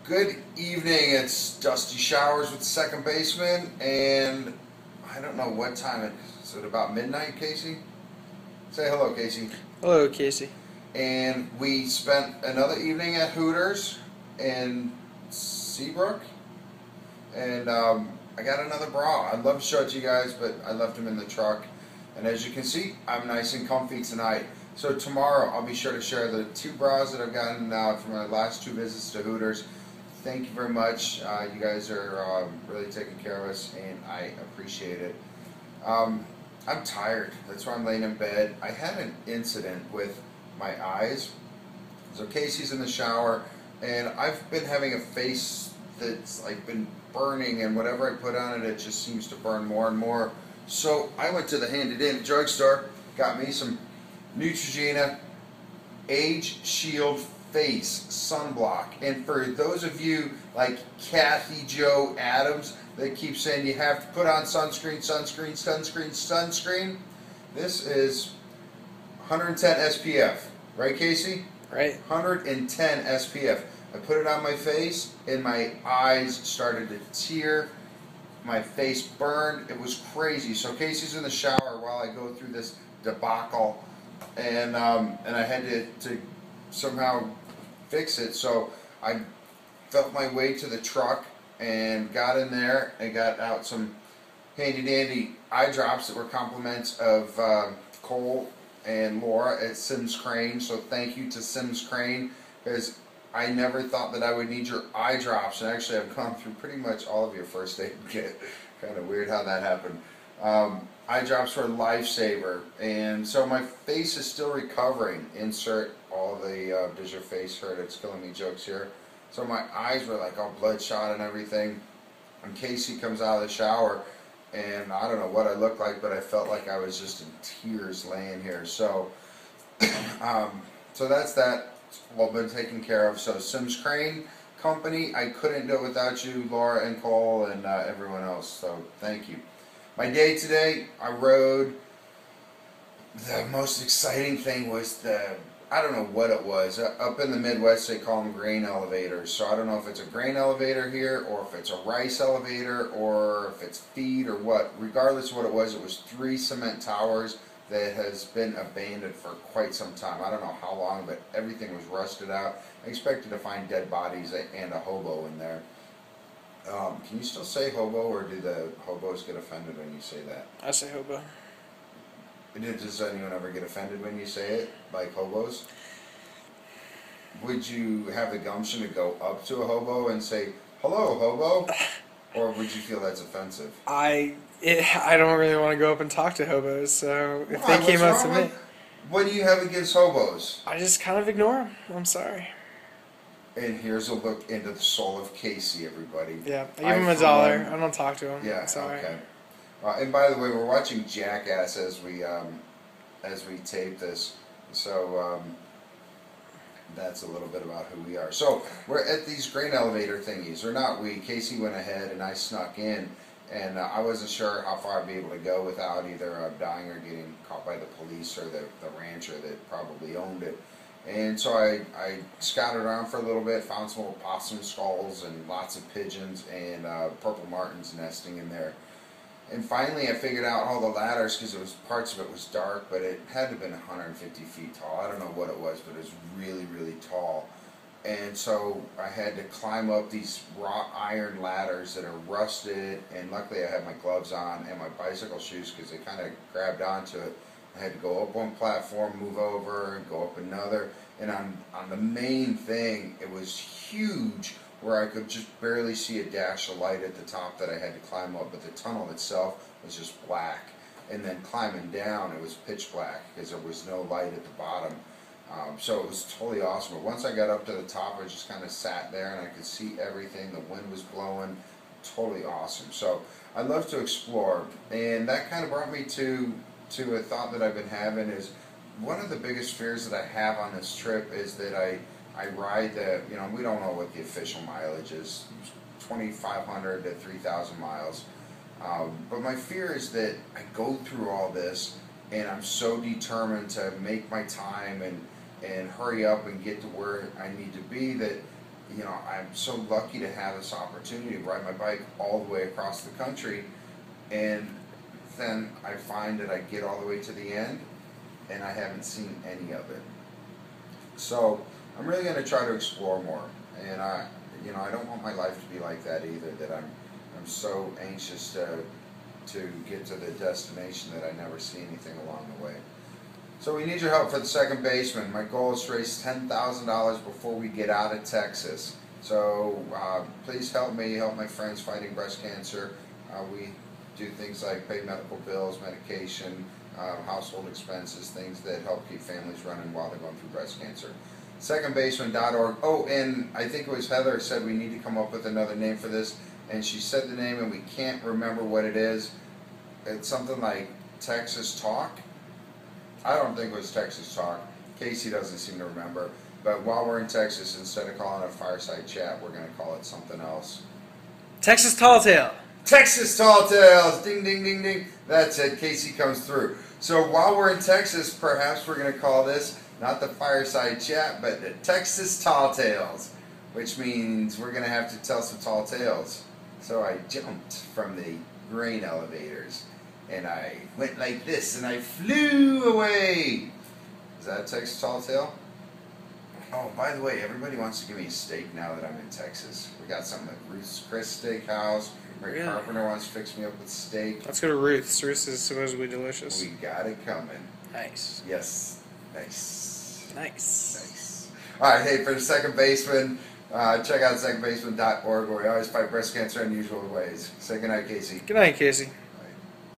Good evening. It's Dusty Showers with the second baseman, and I don't know what time it is. Is it about midnight, Casey? Say hello, Casey. Hello, Casey. And we spent another evening at Hooters in Seabrook, and I got another bra. I'd love to show it to you guys, but I left them in the truck. And as you can see, I'm nice and comfy tonight. So tomorrow, I'll be sure to share the two bras that I've gotten from my last two visits to Hooters. Thank you very much. You guys are really taking care of us, and I appreciate it. I'm tired. That's why I'm laying in bed. I had an incident with my eyes. So Casey's in the shower, and I've been having a face that's like been burning, and whatever I put on it, it just seems to burn more and more. So I went to the Handy-Dandy drugstore, got me some Neutrogena Age Shield Face Sunblock. And for those of you like Kathy Jo Adams that keep saying you have to put on sunscreen, sunscreen, sunscreen, sunscreen, this is 110 SPF. Right, Casey? Right. 110 SPF. I put it on my face, and my eyes started to tear. My face burned. It was crazy. So Casey's in the shower while I go through this debacle, and I had to somehow fix it. So I felt my way to the truck and got in there and got out some handy-dandy eye drops that were compliments of Cole and Laura at Sims Crane. So thank you to Sims Crane, because I never thought that I would need your eye drops, and actually I've gone through pretty much all of your first aid kit. Kind of weird how that happened. Eye drops were a lifesaver, and so my face is still recovering. Insert all the does your face hurt, it's killing me jokes here. So my eyes were like all bloodshot and everything, and Casey comes out of the shower, and I don't know what I looked like, but I felt like I was just in tears laying here. So so that's that. It's all been taken care of. So Sims Crane Company, I couldn't do it without you, Laura and Cole, and everyone else. So thank you. My day today, I rode. The most exciting thing was I don't know what it was. Up in the Midwest, they call them grain elevators. So I don't know if it's a grain elevator here, or if it's a rice elevator, or if it's feed, or what. Regardless of what it was 3 cement towers that has been abandoned for quite some time. I don't know how long, but everything was rusted out. I expected to find dead bodies and a hobo in there. Can you still say hobo, or do the hobos get offended when you say that? I say hobo. Does anyone ever get offended when you say it, like hobos? Would you have the gumption to go up to a hobo and say, "Hello, hobo"? Or would you feel that's offensive? I don't really want to go up and talk to hobos, so if they came up to me... What do you have against hobos? I just kind of ignore them. I'm sorry. And here's a look into the soul of Casey, everybody. Yeah, I give him $1. I don't talk to him. Yeah, sorry. Okay. And by the way, we're watching Jackass as we tape this, so that's a little bit about who we are. So we're at these grain elevator thingies, or not we. Casey went ahead and I snuck in, and I wasn't sure how far I'd be able to go without either dying or getting caught by the police or the rancher that probably owned it. And so I scouted around for a little bit, found some little possum skulls and lots of pigeons and purple martins nesting in there. And finally I figured out all the ladders, because parts of it was dark, but it had to have been 150 feet tall. I don't know what it was, but it was really, really tall. And so I had to climb up these wrought iron ladders that are rusted, and luckily I had my gloves on and my bicycle shoes, because they kind of grabbed onto it. I had to go up one platform, move over, and go up another. And on the main thing, it was huge, where I could just barely see a dash of light at the top that I had to climb up. But the tunnel itself was just black. And then climbing down, it was pitch black, because there was no light at the bottom. So it was totally awesome. But once I got up to the top, I just kind of sat there, and I could see everything. The wind was blowing. Totally awesome. So I love to explore. And that kind of brought me to a thought that I've been having. Is one of the biggest fears that I have on this trip is that I ride we don't know what the official mileage is, 2,500 to 3,000 miles. But my fear is that I go through all this, and I'm so determined to make my time and hurry up and get to where I need to be, that you know, I'm so lucky to have this opportunity to ride my bike all the way across the country, and then I find that I get all the way to the end, and I haven't seen any of it. So I'm really going to try to explore more, and you know, I don't want my life to be like that either. That I'm so anxious to get to the destination that I never see anything along the way. So we need your help for the second baseman. My goal is to raise $10,000 before we get out of Texas. So please help me, help my friends fighting breast cancer. We do things like pay medical bills, medication, household expenses, things that help keep families running while they're going through breast cancer. Secondbaseman.org. Oh, and I think it was Heather said we need to come up with another name for this, and she said the name and we can't remember what it is. It's something like Texas Talk. I don't think it was Texas Talk. Casey doesn't seem to remember. But while we're in Texas, instead of calling it a fireside chat, we're going to call it something else. Texas Tall Tale. Texas Tall Tales! Ding, ding, ding, ding. That's it. Casey comes through. So while we're in Texas, perhaps we're going to call this not the fireside chat, but the Texas Tall Tales, which means we're going to have to tell some tall tales. So I jumped from the grain elevators, and I went like this, and I flew away. Is that a Texas Tall Tale? Oh, by the way, everybody wants to give me a steak now that I'm in Texas. We got something like Ruth's Chris Steakhouse. Rick Really? Carpenter wants to fix me up with steak. Let's go to Ruth's. Ruth's is supposedly delicious. We got it coming. Nice. Yes. Nice. Nice. Nice. All right, hey, for the second baseman, check out secondbaseman.org where we always fight breast cancer in unusual ways. Say goodnight, Casey. Good night, Casey.